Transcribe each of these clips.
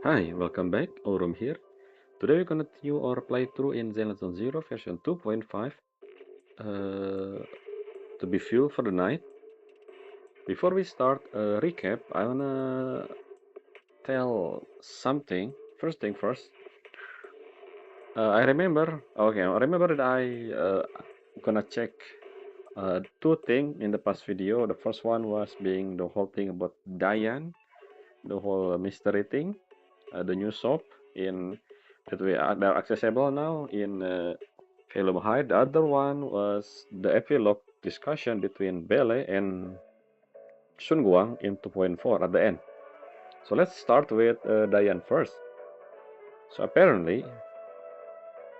Hi, welcome back. Aurum here. Today we continue our playthrough in Zenless Zero version 2.5 to be fuel for the night. Before we start a recap, I wanna tell something. First thing first, I remember that I gonna check two things in the past video. The first one was being the whole thing about Diane, the whole mystery thing, the new shop in that we are they're accessible now in Film High. The other one was the epilogue discussion between Bele and Sun Guang in 2.4 at the end. So let's start with Diane first. So apparently,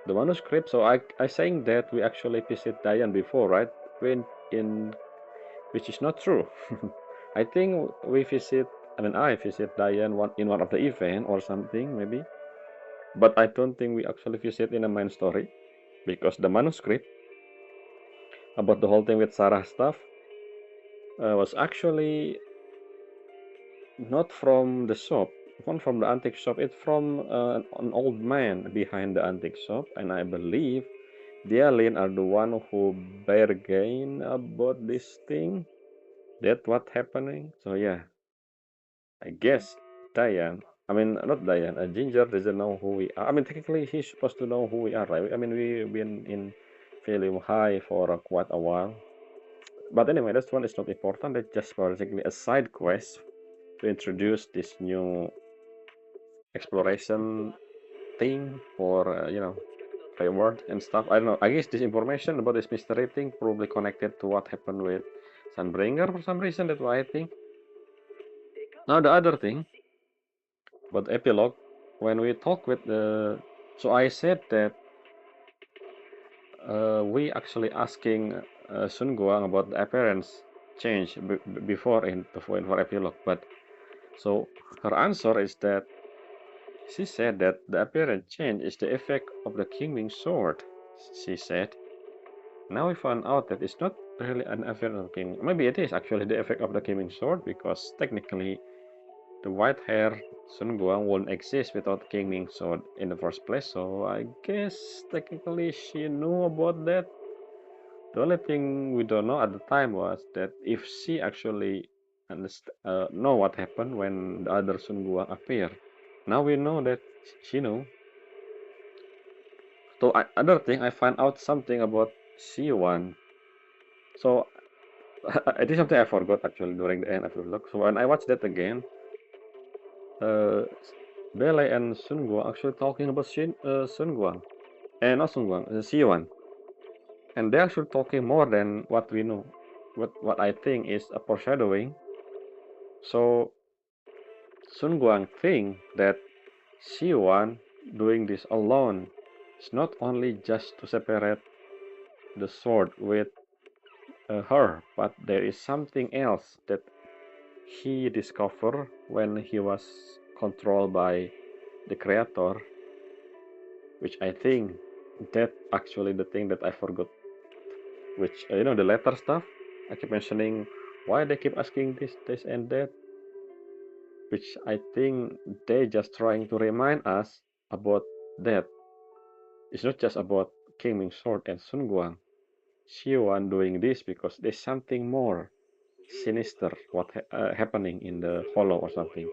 the manuscript. So I saying that we actually visit Diane before, right? When in which is not true. I think we visit. I mean, I visit Diane one of the event or something maybe. But I don't think we actually visit in a main story because the manuscript about the whole thing with Sarah stuff was actually not from the shop, not from the antique shop. It's from an old man behind the antique shop, and I believe Dialin are the one who bargain about this thing. That what happening. So yeah, I guess Diane. I mean, not Diane. Ginger doesn't know who we are. I mean, technically, he's supposed to know who we are, right? I mean, we've been in Film High for quite a while. But anyway, that one is not important. It's just basically a side quest to introduce this new exploration thing for reward and stuff. I don't know. I guess this information about this mystery thing probably connected to what happened with Sunbringer for some reason. That's why I think. Now the other thing, but epilogue, when we talk with the, so I said that we actually asking Sun Guang about the appearance change before in the for epilogue, but so her answer is that she said that the apparent change is the effect of the Qingming sword. She said. Now we found out that it's not really an effect of the Qingming. Maybe it is actually the effect of the Qingming sword because technically the white hair Sun Guang won't exist without Qingming sword in the first place. So I guess technically she knew about that. The only thing we don't know at the time was that if she actually know what happened when the other Sun Guang appeared. Now we know that she knew. So other thing, I find out something about C1. So it is something I forgot actually during the end of the vlog. So when I watched that again, uh, Bele and Sun Guang actually talking about Sun Guang, and not Sun Guang, C1, and they're actually talking more than what we know. What I think is a foreshadowing. So Sun Guang think that C1 doing this alone is not only just to separate the sword with her, but there is something else that he discovered when he was controlled by the creator, which I think that actually the thing that I forgot, which the letter stuff. I keep mentioning why they keep asking this, and that, which I think they just trying to remind us about that. It's not just about King Sword and Sun Guang. Xiuan doing this because there's something more sinister happening in the hollow or something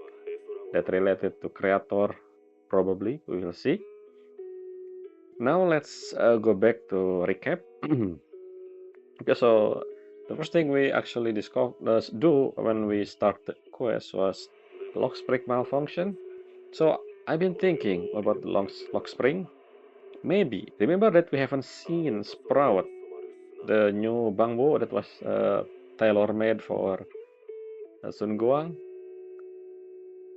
that related to creator. Probably we will see. Now let's go back to recap. Okay, so the first thing we actually do when we start the quest was lock spring malfunction. So I've been thinking about the lock spring. Maybe remember that we haven't seen Sprout, the new bangbo that was tailor made for Sun Guang.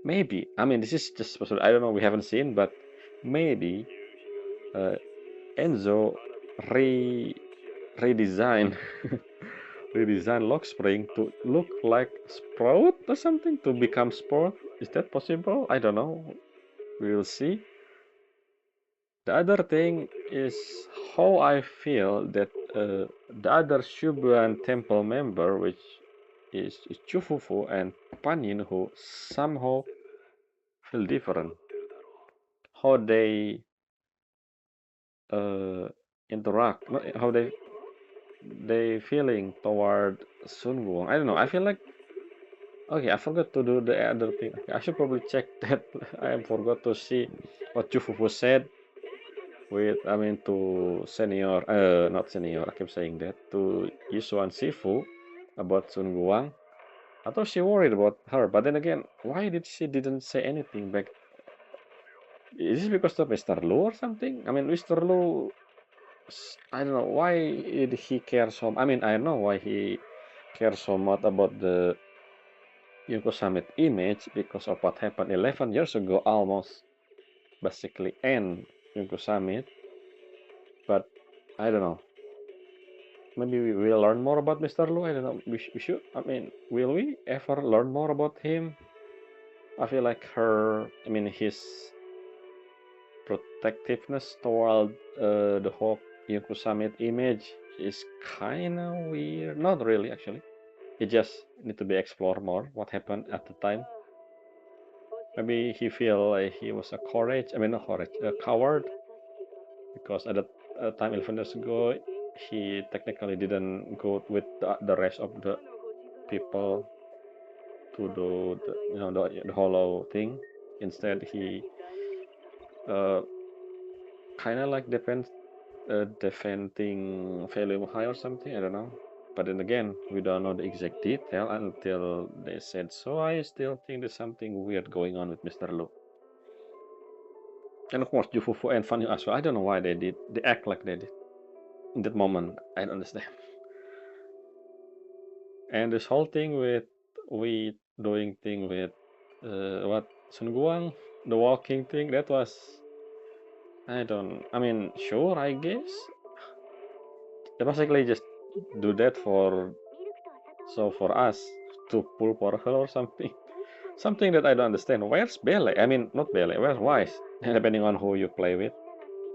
Maybe, I mean, this is just possible. I don't know. We haven't seen, but maybe uh, Enzo re redesign redesign lock spring to look like Sprout or something to become Sprout. Is that possible? I don't know. We will see. The other thing is how I feel that the other Shubuan temple member, which is Chufufu and Panin, who somehow feel different. How they interact, how they feeling toward Sun Wukong. I don't know. I feel like okay. I forgot to do the other thing. I should probably check that. I forgot to see what Jufufu said with. I mean to senior. Not senior. I keep saying that to Yushuan Sifu about Sun Wukong. I thought she worried about her, but then again, why did she didn't say anything back? Is this because of Mr. Lu or something? I mean, Mr. Lu, I don't know why did he care so. I mean, I know why he cares so much about the Yoko Summit image because of what happened 11 years ago, almost basically end Yoko Summit. But I don't know. Maybe we will learn more about Mr. Lu. I don't know. We should. I mean, will we ever learn more about him? I feel like I mean, his protectiveness toward the whole Yoko Summit image is kind of weird. Not really, actually. It just need to be explored more. What happened at the time? Maybe he feel like he was a courage. I mean, not courage, a coward, because at that time, 11 years ago, he technically didn't go with the rest of the people to do the hollow thing. Instead, he uh, kind of like defending Valium High or something. I don't know. But then again, we don't know the exact detail until they said so. I still think there's something weird going on with Mr. Lu. And of course, Jufufu and Fanny as well. I don't know why they act like they did in that moment. I don't understand. And this whole thing with we doing thing with what Sun Guang, the walking thing, that was I mean, sure, I guess. They basically just do that for us to pull for her or something. Something that I don't understand. Where's Belle? I mean, not Belle. Where's Wise? Depending on who you play with,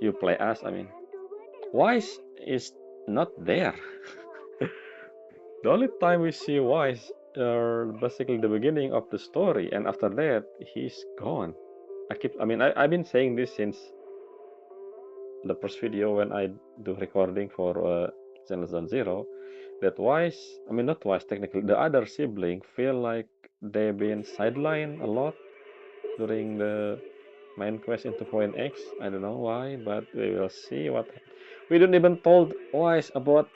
you play as. I mean, Wise is not there. The only time we see Wise are basically the beginning of the story, and after that, he's gone. I've been saying this since the first video when I do recording for Zenless Zone Zero, that Wise, I mean, not Wise technically, the other sibling feel like they've been sidelined a lot during the main quest into Point X. I don't know why, but we will see what. We don't even told Wise about.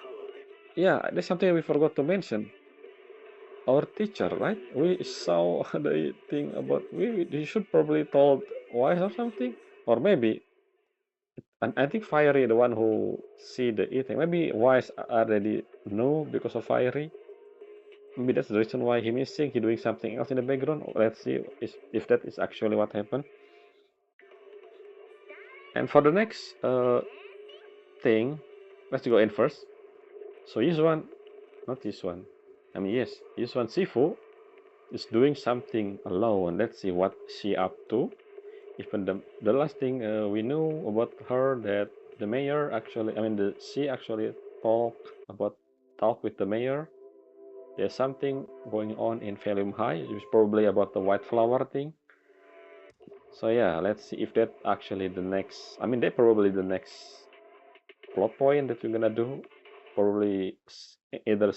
Yeah, there's something we forgot to mention. Our teacher, right? We saw the thing about we should probably told Wise or something, or maybe. And I think Fiery the one who see the eating. Maybe Wise already know because of Fiery. Maybe that's the reason why he missing. He doing something else in the background. Let's see if that is actually what happened. And for the next thing, let's go in first. So Yizhuan, not Yizhuan. I mean yes, Yizhuan Sifu is doing something alone. Let's see what she up to. Even the last thing we knew about her that the mayor actually, she actually talk with the mayor. There's something going on in Valium High. It's probably about the white flower thing. So yeah, let's see if that actually the next. I mean, they probably the next plot point that we're gonna do. Probably either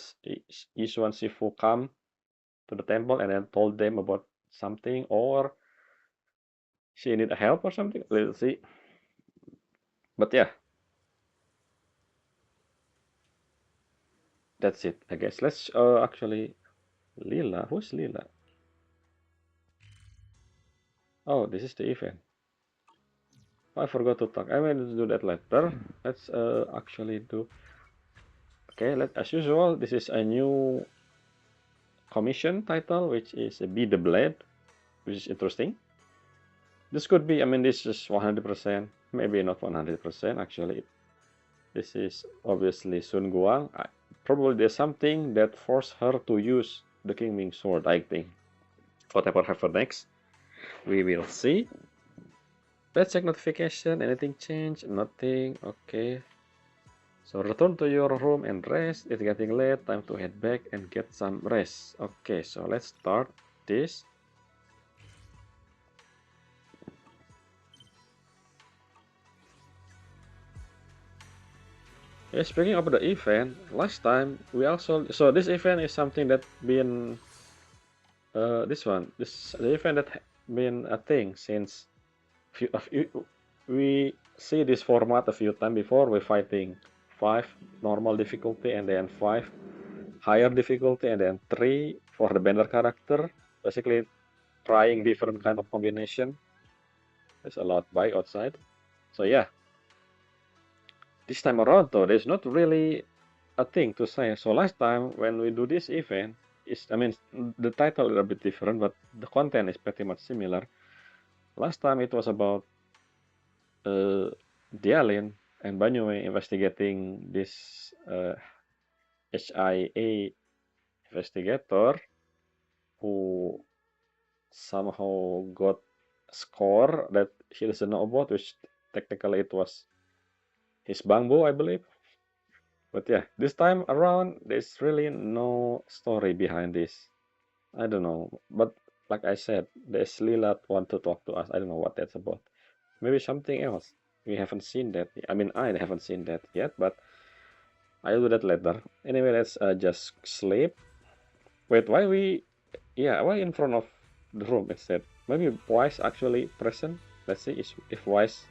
Yishuan Shifu come to the temple and then told them about something, or she need help or something. Let's see. But yeah, that's it. I guess let's actually Lila. Who's Lila? Oh, this is the event. I forgot to talk. I will do that later. Let's actually do. Okay, as usual, this is a new commission title, which is Be the Blade, which is interesting. This could be, I mean, this is 100%, maybe not 100% actually. This is obviously Sun Guang. Probably there's something that forced her to use the Qingming sword, I think. Whatever happens next, we will see. Let's check notification. Anything change? Nothing. Okay. So return to your room and rest. It's getting late. Time to head back and get some rest. Okay, so let's start this. Yeah, speaking of the event, last time we also so this event is something that been this one this the event that been a thing since a few we see this format a few times before. We're fighting 5 normal difficulty and then 5 higher difficulty and then 3 for the bender character. Basically trying different kind of combination. There's a lot by outside. So yeah, this time around though, there's not really a thing to say. So last time when we do this event, I mean, the title is a bit different, but the content is pretty much similar. Last time it was about uh, Dialin and Banyue investigating this HIA investigator who somehow got a score that he doesn't know about, which technically it was his bamboo, I believe. But yeah, this time around, there's really no story behind this. I don't know. But like I said, there's Lilat want to talk to us. I don't know what that's about. Maybe something else. We haven't seen that. I mean, I haven't seen that yet, but I'll do that later. Anyway, let's just sleep. Wait, why in front of the room instead? Maybe Wise actually present. Let's see if Wise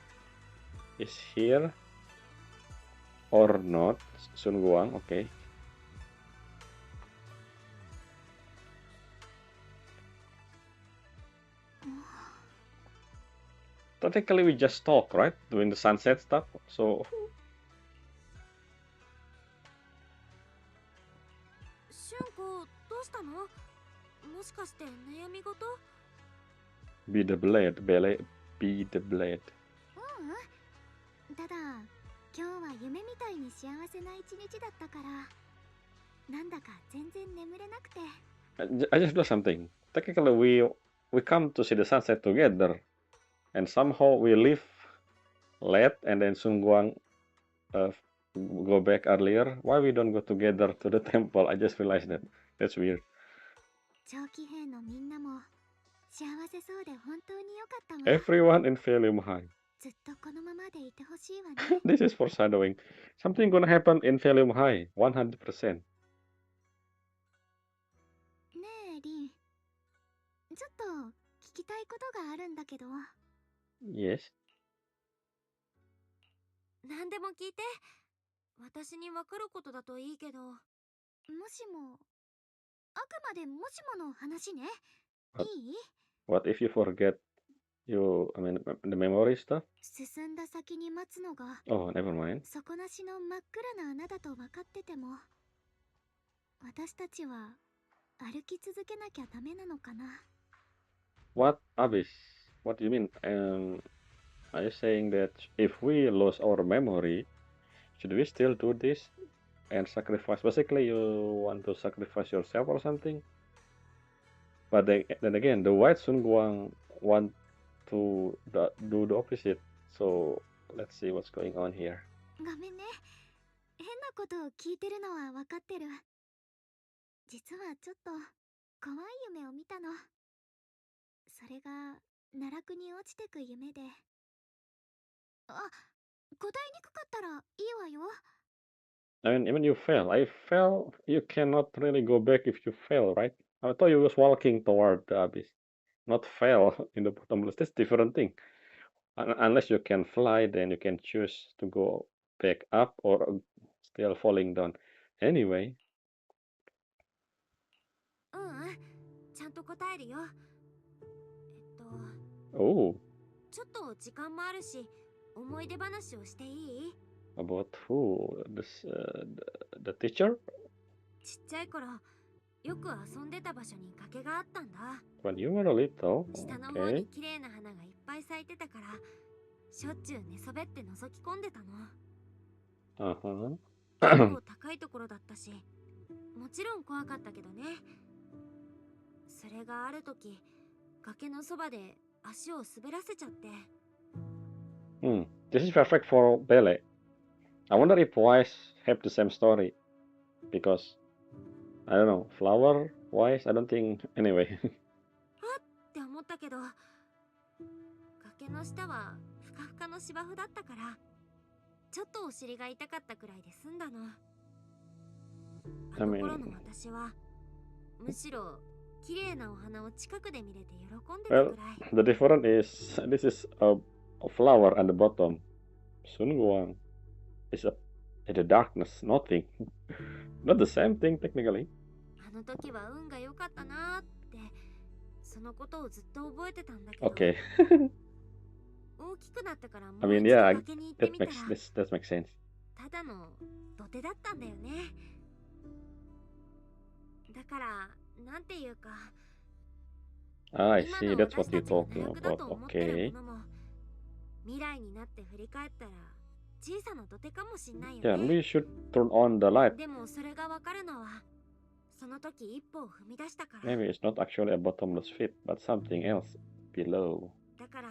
is here or not. Sun Guang, okay. Technically, we just talk, right? Doing the sunset stuff. So, 俊子どうしたの？もしかして悩み事？ be the blade, be the blade. ただ今日は夢みたいに幸せな一日だったからなんだか全然眠れなくて。I just do something. Technically, we come to see the sunset together, and somehow we leave late, and then Sun Guang uh, go back earlier. Why we don't go together to the temple? I just realized that. That's weird. 長期兵のみんなも幸せそうで本当に良かったわ。 Everyone in Valium High. ずっとこのままでいてほしいわね。 This is foreshadowing. Something gonna happen in Valium High. 100%. ねえリン、ちょっと聞きたいことがあるんだけど。 Yes. 何でも聞いて。私に分かることだといいけど。もしも、あくまでもしもの話ね。いい？ What if you forget I mean, the memory stuff? 進んだ先に待つのが Oh, never mind. 底なしの真っ暗な穴だと分かってても、私たちは歩き続けなきゃダメなのかな。 What, Abyss? What do you mean? Are you saying that if we lose our memory, should we still do this and sacrifice? Basically, you want to sacrifice yourself or something? But then again, the White Sun Guang want to do the opposite. So let's see what's going on here. ごめんね。変なことを聞いてるのは分かってる。実はちょっと怖い夢を見たの。それが奈落に落ちてく夢で。あ、答えにくかったらいいわよ。 I mean, even you fail. I fell. You cannot really go back if you fail, right? I thought you was walking toward the abyss, not fell in the bottomless. That's different thing. Unless you can fly, then you can choose to go back up or still falling down. Anyway, ちゃんと答えるよ。oh, ちょっと時間もあるし、思い出話をしていい？ about who? The teacher? ちっちゃい頃、よく遊んでた場所に崖があったんだ。 When you were little, 下の方に okay. 綺麗な花がいっぱい咲いてたから、しょっちゅう寝そべって覗き込んでたの。 Uh-huh. 結構高いところだったし、もちろん怖かったけどね。それがある時、崖のそばで足を滑らせちゃって。 This is perfect for ballet. I wonder if Wise have the same story. Because, I don't know, flower, Wise, I don't think, anyway. って思ったけど、崖の下はふかふかの芝生だったから、ちょっとお尻が痛かったくらいで済んだの。I あの頃の mean, 私はむしろ綺麗なお花を近くで見れて喜んでた well, くらい。 the difference is this is a flower at the bottom. Sunguang is in the darkness, nothing. Not the same thing technically. あの時は運が良かったなーってそのことをずっと覚えてたんだけど、 Okay. 大きくなってから I もう mean, 一度 yeah, 崖に行ってみたら that makes sense. ただの土手だったんだよね。だからなんていうか、 Ah, I 今 see. の That's 私 what た you're ちが talking 奈落だ about. と思ってる Okay. ものも未来になって振り返ったら小さな土手かもしんないよ Yeah, ね。 we should turn on the light. でもそれがわかるのはその時一歩を踏み出したから。 Maybe it's not actually a bottomless pit, but something else below. だから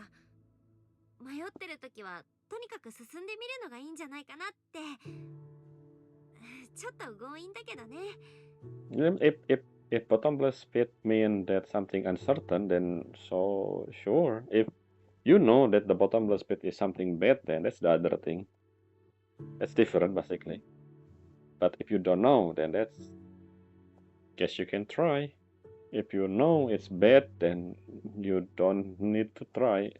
迷ってる時はとにかく進んでみるのがいいんじゃないかなって。ちょっと強引だけどね。Yeah, if bottomless pit mean that something uncertain, then so sure. If you know that the bottomless pit is something bad, then that's the other thing. That's different basically. But if you don't know, then that's guess you can try. If you know it's bad, then you don't need to try.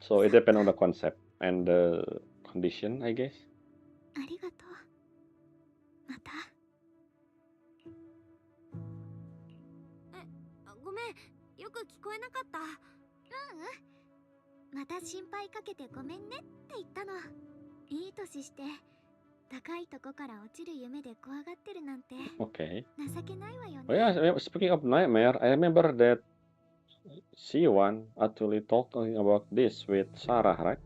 So it depends on the concept and the condition, I guess. ありがとう。また。ごめん、よく聞こえなかった。また心配かけてごめんねって言ったの。いい年して高いとこから落ちる夢で怖がってるなんて Okay. 情けないわよ Oh ね。 yeah, speaking of nightmare, I remember that C1 actually talking about this with Sarah, right?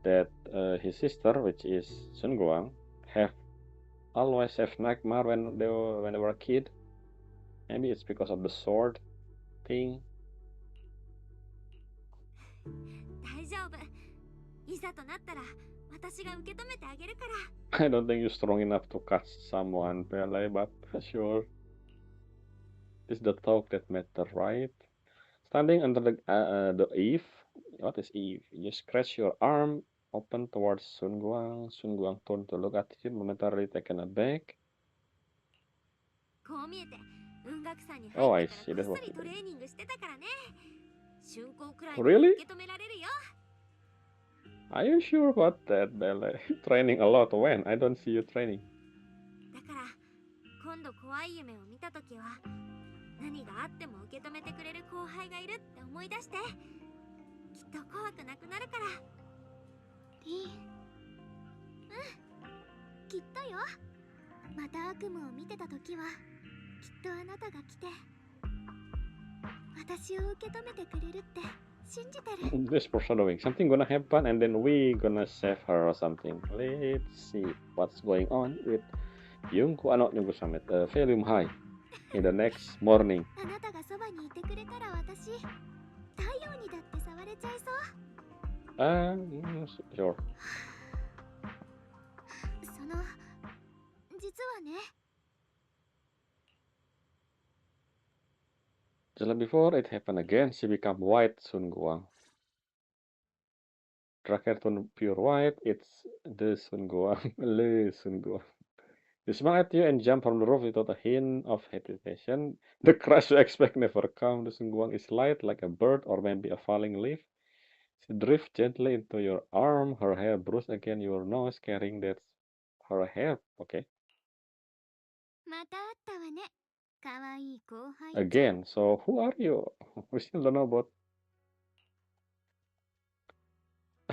That his sister, which is Sun Guang, always have nightmare when they were a kid. Maybe it's because of the sword thing. 大丈夫。いざとなったら私が受け止めてあげるから。 I don't think you're strong enough to catch someone, Pele, but sure. It's the talk that matter, right? Standing under the eave. What is eave? You scratch your arm open towards Sun Guang. Sun Guang turned to look at him, momentarily taken aback. こう見えて音楽さんに入 Oh, っ I て see. から That's こっ what そり you ト did. レーニングしてたからね。竣工くらい Oh, なら really? 受け止められるよ。 Are you sure about that, Belle? Training a lot when? I don't see you training. だから今度怖い夢を見たときは何があっても受け止めてくれる後輩がいるって思い出して、きっと怖くなくなるから。リン、きっとよ。また悪夢を見てたときはきっとあなたが来て私を受け止めてくれるって信じてる。 This foreshadowing. Something gonna happen and then we gonna save her or something. Let's see what's going on with Yungko. Not Yungko Summit. Volume High. In the next morning. あなたがそばにいてくれたら私太陽にだって触れちゃいそう。 Sure. その実はね。 Just like before, it happened again. She become white, Sun Guang. Terakhir turn pure white. It's the Sun Guang. Le Sun Guang. They smile at you and jump from the roof without a hint of hesitation. The crash you expect never comes. The Sun Guang is light like a bird or maybe a falling leaf. She drifts gently into your arm. Her hair bruised against your nose, carrying that her hair. Okay. また会ったわね。かわいい後輩。 Again. So who are you? We still don't know about.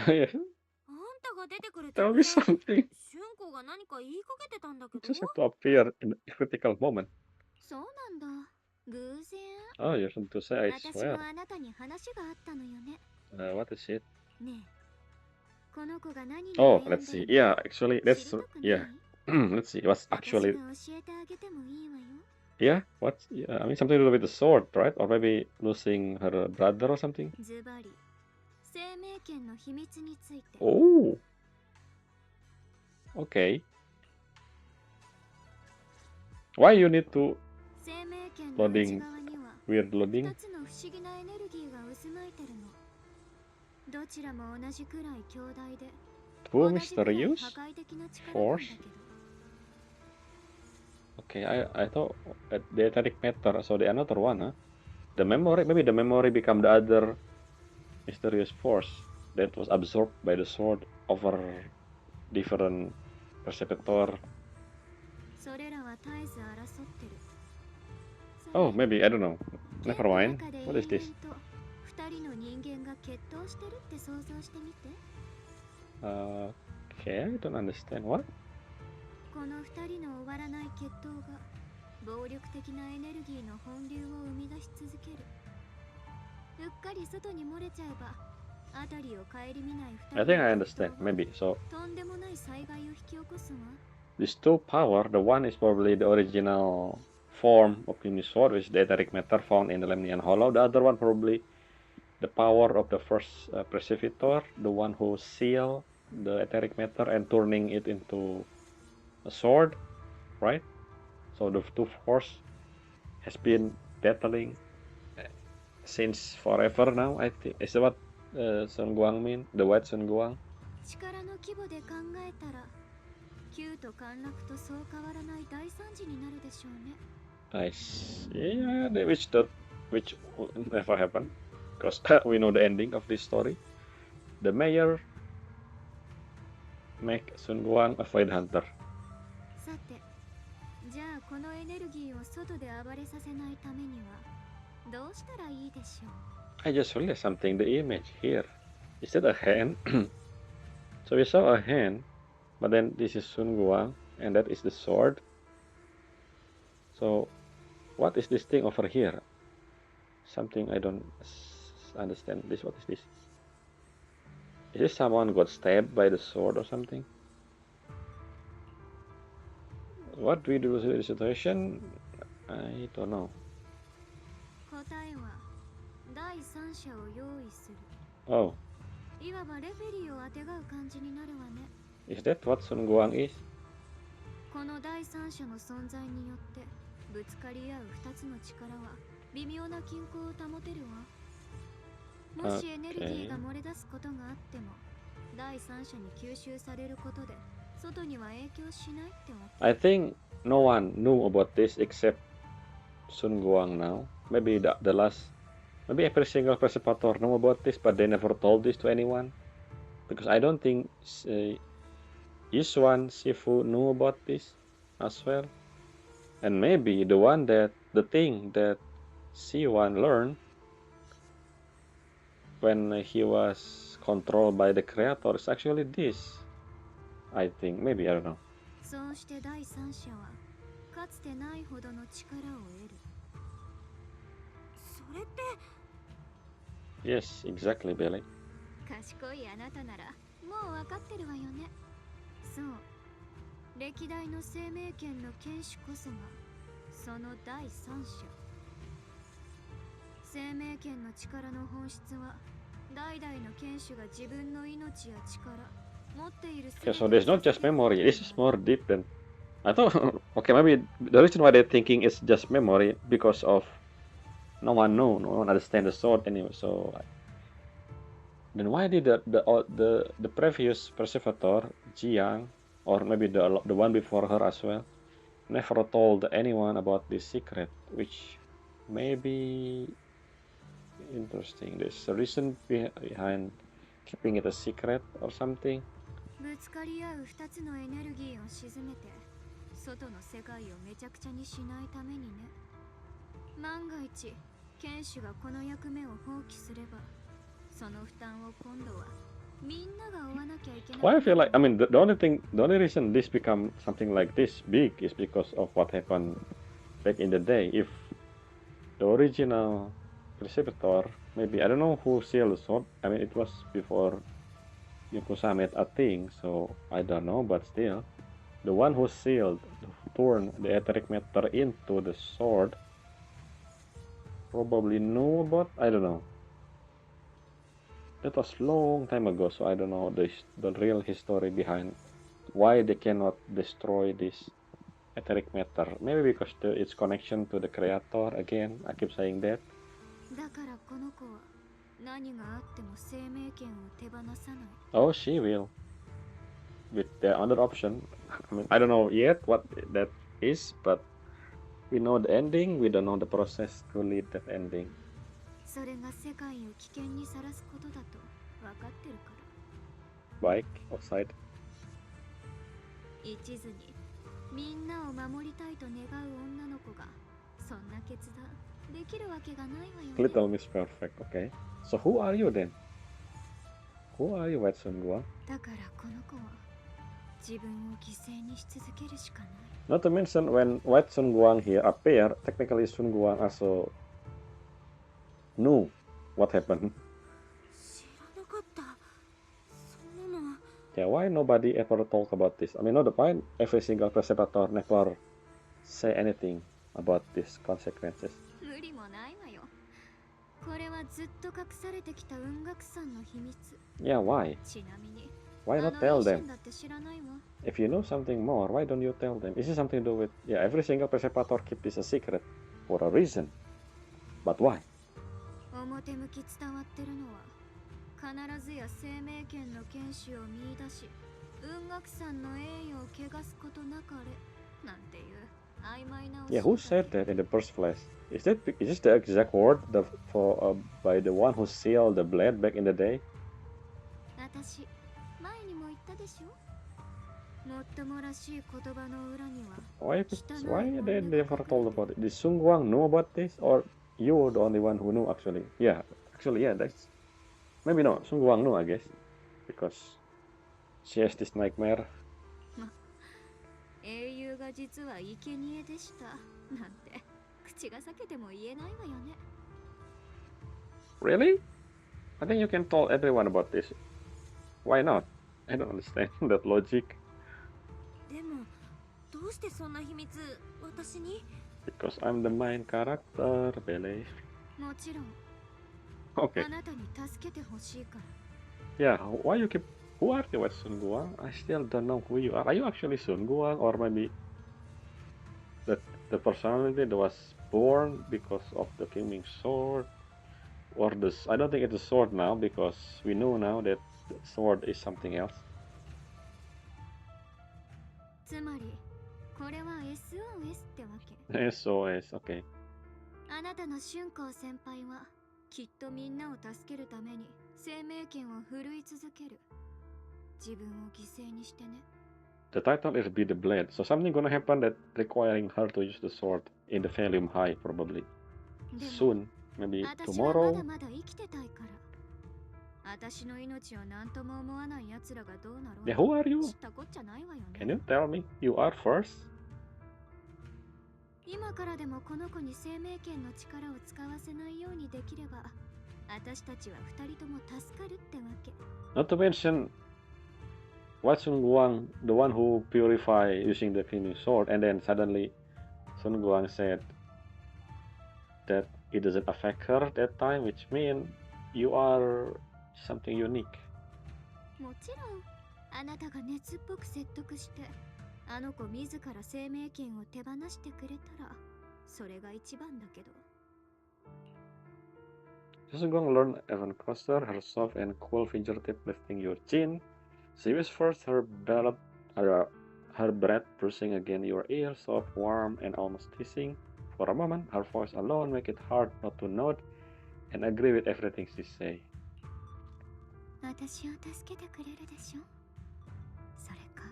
Yeah. あんたが出てくる Tell 直 me 前、 something. シュンコが何か言いかけてたんだけ You ど。 just have to appear in a critical moment. そうなんだ。偶然。 Oh, you have to say, I 私 swear. もあなたに話があったのよね。 What is it? ねえ、この子が何に Oh, 悩ん let's で see. るの Yeah, か actually, 知 that's りたくない？ yeah. Let's see. What's 私 actually が教えてあげてもいいわよ。 yeah? What's yeah? I mean something to do with the sword, right? Or maybe losing her brother or something. ズバリ、生命権の秘密について。 Oh, okay. Why you need to 生命権の内 loading 側には weird loading? 2つの不思議なエネルギーが渦巻いてるの。どちらも同じくらい強大で Two 同じくらい破 mysterious 壊的な力なんだ force. けど Okay, I thought the etheric matter, so the another one, huh? The memory, maybe the memory become the other mysterious force that was absorbed by the sword over different perceptor. それらは絶えず争ってる Oh, maybe, I don't know. 剣 Never の mind. 中で永 What is 遠 this? と二人の人間が決闘してるって想像してみて Okay, I don't understand. What? この二人の終わらない決闘が暴力的なエネルギーの本流を生み出し続けるうっかり外に漏れちゃえば辺りを顧みない I 二 think 人 I の understand. 決闘は Maybe. So とんでもない災害を引き起こすわ these two power, the one is probably the original form of Uni's sword, which is the etheric matter found in the Lemnian Hollow. The other one probably the power of the first Precipitor, the one who seal the etheric matter and turning it into a sword, right? So the two force has been battling since forever now. I think is that what Sun Guang mean? The White Sun Guang. 力の規模で考えたら旧と陥落とそう変わらない大惨事になるでしょうね Nice. Yeah, which will never happen because we know the ending of this story. The mayor make Sun Guang a fight hunter. さてじゃあこのエネルギーを外で暴れさせないためにはどうしたらいいでしょう I just realized something. The image here is that a hand? So we saw a hand, but then this is Sun Guang, and that is the sword. So what is this thing over here? Something I don't understand. This what is this? Is this someone got stabbed by the sword or something? What do we do with the situation? I don't know. 答えは第三者を用意する Oh, いわばレフェリーをあてがう感じになるわね is that what Sun Guang is? この第三者の存在によってぶつかり合う二つの力は微妙な均衡を保てるわもしエネルギーが漏れ出すことがあっても第三者に吸収されることで外には影響しないってわけ I think no one knew about this except Sun Guang now. Maybe the last, maybe every single Persepator know about this, but they never told this to anyone. Because I don't think Yishuan Shifu knew about this as well. And maybe the thing that Siwan learned when he was controlled by the creator is actually this. I think, maybe, I don't know. そうして第三者はかつてないほどの力を得るそれって Yes, exactly, Billy. 賢いあなたならもう分かってるわよねそう歴代の生命権の権主こそがその第三者生命権の力の本質は代々の権主が自分の命や力持っている Okay, so there's not just memory. This is more deep than I thought. Okay, maybe the reason why they're thinking it's just memory because of no one know, no one understand the sword anyway. So then why did the previous preservator Jiang, or maybe the one before her as well, never told anyone about this secret, which may be interesting. There's a reason behind keeping it a secret or something. ぶつかり合う二つのエネルギーを沈めて外の世界をめちゃくちゃにしないためにね万が一剣士がこの役目を放棄すればその負担を今度はみんなが負わなきゃいけない Why I feel like, I mean, the only reason this become something like this big is because of what happened back in the day. If the original Precipitor, maybe, I don't know who sealed the sword. I mean, it was before Yakuza made a thing, so I don't know, but still. The one who sealed, turned the etheric matter into the sword, probably knew about, I don't know. That was long time ago, so I don't know the real history behind why they cannot destroy this etheric matter. Maybe because its connection to the creator, again, I keep saying that. だからこの子は何があっても生命権を手放さない。 Oh, she will. With the other option. I mean, I don't know yet what that is, but we know the ending, we don't know the process to lead that ending. それが世界を危険にさらすことだと分かってるから。 Bike outside. 一途にみんなを守りたいと願う女の子がそんな決断できるわけがないわよね。 Little Miss Perfect, okay. So who are you then? Who are you, White Sun Guang? だからこの子は自分を犠牲にし続けるしかない。 Not to mention, when White Sun Guang here appear, technically Sun Guang also knew what happened. 知らなかった。そんなの。 Yeah, why nobody ever talk about this? I mean, not why every single presentator never say anything about these consequences. 無理もないわよ。これはずっと隠されてきた雲岳山の秘密。 Yeah, why? ちなみに Why not tell them? だって知らないわ。 If you know something more, why don't you tell them? Is it something to do with... Yeah, every single presentator keep this a secret for a reason. But why? 表向き伝わってるのは必ずや生命権の剣士を見出し雲岳山の栄誉を汚すことなかれなんていう曖昧な。 Yeah, who said that in the first place? Is this the exact word by the one who sealed the blade back in the day? 私前にも言ったでしょ。もっともらしい言葉の裏には Why they never told about it? Did Sun Guang know about this, or you were the only one who knew actually? Yeah, that's maybe no. Sun Guang knew, I guess, because she has this nightmare. 英雄が実は生贄でしたなんて口が裂けても言えないわよね。 Really? I think you can tell everyone about this. Why not? I don't understand that logic. でもどうしてそんな秘密私に？ Because I'm the main character, Bele. もちろん Okay. あなたに助けてほしいから。 Yeah, why you keep... Who are you, Sun Guang? I still don't know who you are. Are you actually Sun Guang, or maybe the personality that was born because of the Qingming sword? Or this? I don't think it's a sword now, because we know now that the sword is something else. つまりこれは SOS ってわけ。 SOS, okay. あなたの春光先輩はきっとみんなを助けるために生命権を振るい続ける。自分を犠牲にしてね。 The title is Be the Blade, so something gonna happen that requiring her to use the sword in the volume high, probably. でも Soon, maybe 私はま tomorrow. だまだ生きてたいから。私の命を何とも思わない奴らがどうなろう Yeah, who are you? 知ったこっちゃないわよ Can ね。 you tell me? You are first? 今からでもこの子に生命権の力を使わせないようにできれば私たちは二人とも助かるってわけ。 Not to mention, Wat Sun Guang, the one who purify using the Qingming sword, and then suddenly Sun Guang said that it doesn't affect her that time, which means you are something unique. もちろんあなたが熱っぽく説得してあの子自ら生命権を手放してくれたらそれが一番だけど。 Sun Guang learned even closer, her soft and cool fingertip lifting your chin. She whispers her breath brushing against your ear, soft, warm, and almost kissing. For a moment, her voice alone make it hard not to nod and agree with everything she say. 私を助けてくれるでしょ。それか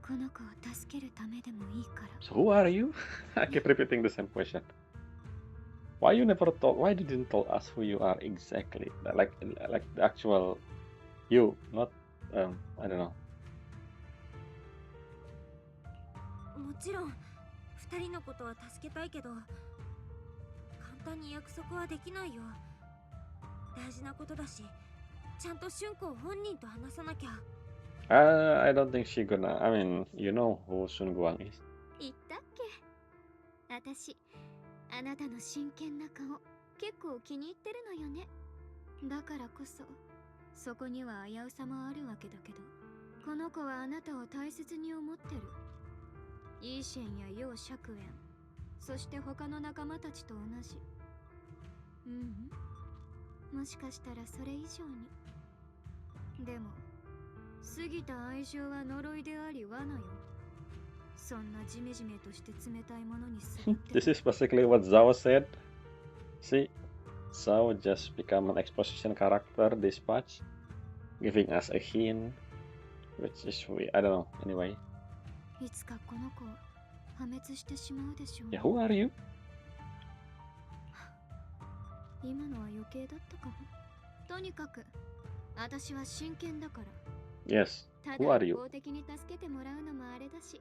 この子を助けるためでもいいから。 So who are you? I keep repeating the same question. Why you never told? Why didn't tell us who you are exactly? Like the actual you, not I don't know. もちろん二人のことは助けたいけど簡単に約束はできないよ。大事なことだしちゃんと春光本人と話さなきゃ。 I don't think she gonna. I mean, you know who Sun Guang is. 言ったっけ。私あなたの真剣な顔結構気に入ってるのよね。だからこそそこには危うさもあるわけだけどこの子はあなたを大切に思ってる。イーシェンや楊釈炎そして他の仲間たちと同じ。もしかしたらそれ以上に。でも過ぎた愛情は呪いであり罠よ。そんなジメジメとして冷たいものにすがって This is basically what Zhao said. See, Zhao just become an exposition character this patch, giving us a hint, which is I don't know. Anyway, いつかこの子破滅してしまうでしょう yeah, ね。 who are you? 今のは余計だったかも。とにかく私は真剣だから。 Yes, た who だ are 一 you? 方的に助けてもらうのもあれだし。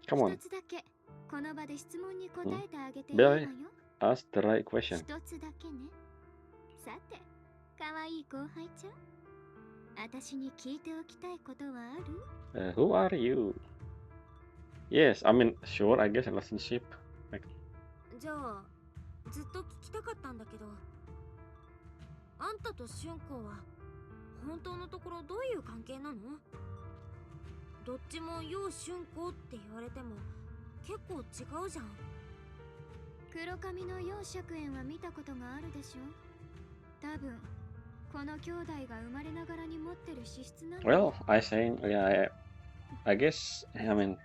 Come 一 on, つだけこの場で質問に答えてあげていい Billy わよ。 ask the right question. 一つだけね。さて、かわいい後輩ちゃん。私に聞いておきたいことはある？ Who are you? Yes, I mean, sure, I guess relationship. Like, じゃあずっと聞きたかったんだけど、あんたと俊子は本当のところどういう関係なの？どっちもよう俊子って言われても結構違うじゃん。黒髪の楊釈炎は見たことがあるでしょ。多分この兄弟が生まれながらに持ってる資質なの。 well, I saying, yeah, I guess, I mean,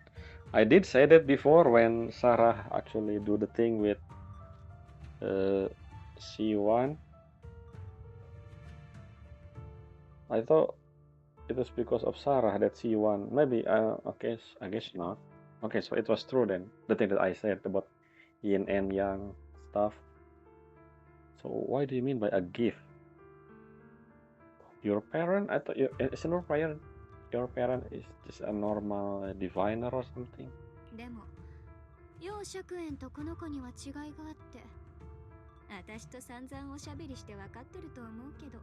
I did say that before when Sarah actually do the thing with C1. I thought it was because of Sarah that C1. Maybe, okay, I guess not. Okay, so it was true then. The thing that I said about yin and yang stuff. So what do you mean by a gift? Your parent? I thought is your parent. Your parent is just a normal diviner or something. でも楊釈炎とこの子には違いがあって、私と散々おしゃべりして分かってると思うけど、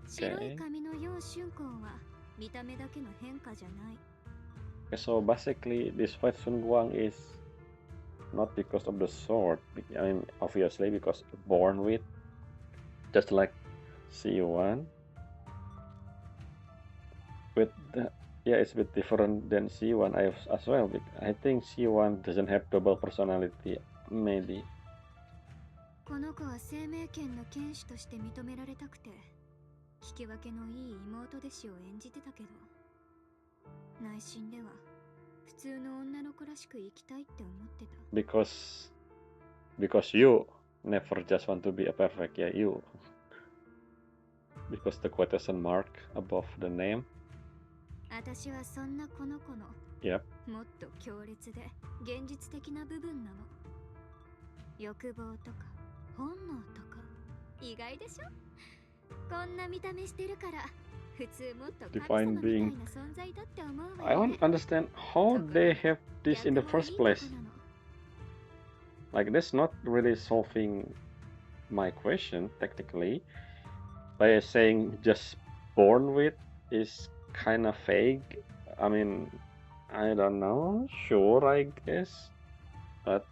白い髪の楊春光は見た目だけの変化じゃない。 Okay, so basically, this white Sun Guang is not because of the sword. I mean, obviously because born with, just like C1. With the, yeah, it's a bit different than C1 as well. I think C1 doesn't have double personality, maybe. この子は生命権の剣士として認められたくて、聞き分けのいい妹弟子を演じてたけど、内心では普通の女の子らしく生きたいって思ってた。 Because you never just want to be a perfect, yeah, you. Because the quotation mark above the name. 私はそんなこの子の Yep. もっと強烈で現実的な部分なの。欲望とか本能とか意外でしょ。こんな見た目してるから普通もっと神様みたいな存在だって思うわ I よ want ね。 to understand how they have this in the first place. Like, that's not really solving my question, technically. By saying just born with is kind of vague. I mean, I don't know. Sure, I guess. But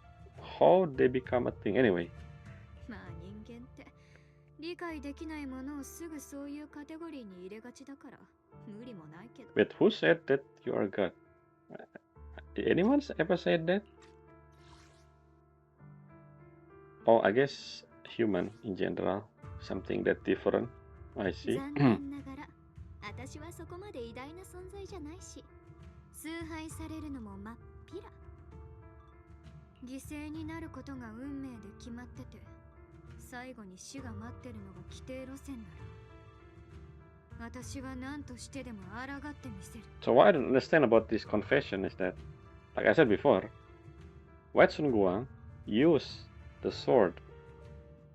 how they become a thing anyway? まあ人間って理解できないものをすぐそういうカテゴリーに入れがちだから無理もないけど。 Wait, who said that you are God? Anyone ever said that? Oh, I guess human in general. Something that different. I see. 残念ながら私はそこまで偉大な存在じゃないし、崇拝されるのもまっぴら。犠牲になることが運命で決まってて、最後に死が待ってるのが規定路線なら、私は何としてでも抗ってみせる。 So what I don't understand about this confession is that, like I said before, White Sun Guang used the sword,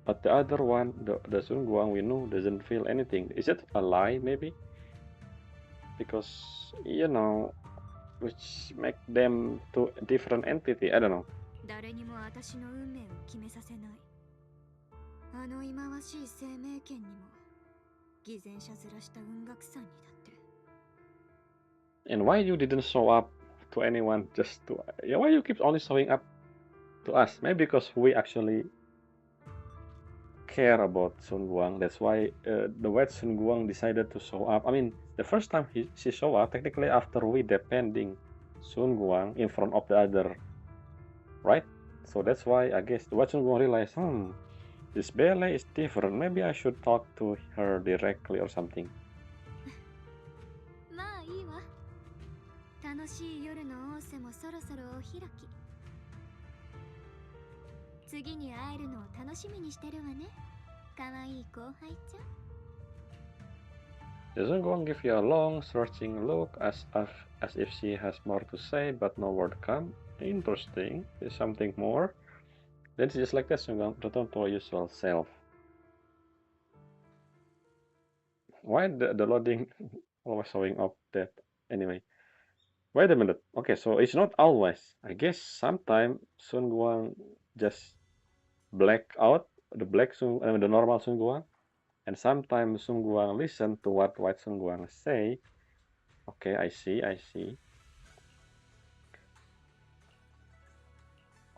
but the other one, the Sun Guang we know, doesn't feel anything. Is it a lie, maybe? Because, you know, which make them two different entity. I don't know. 誰にも私の運命を決めさせない。あの忌まわしい生命権にも偽善者ずらした雲岳さんにだって。 And why you didn't show up to anyone just to... Yeah, why you keep only showing up to us? Maybe because we actually care about Sun Guang. That's why the White Sun Guang decided to show up. I mean, the first time she showed up, technically after we defending Sun Guang in front of the other, right? So that's why I guess the White Sun Guang realized, This ballet is different. Maybe I should talk to her directly or something. まあいいわ。楽しい夜の仰せもそろそろお開き。次に会えるのを楽しみにしてるわね。可愛い後輩ちゃん。Doesn't Guang give you a long, searching look as if she has more to say, but no word come? Interesting. There's something more. Then it's just like that, Sungguang, return to our usual self. Why the loading always showing up that? Anyway, wait a minute. Okay, so it's not always. I guess sometime Sun Guang just black out the normal Sun Guang, and sometimes Sun Guang listen to what White Sun Guang say. Okay, I see.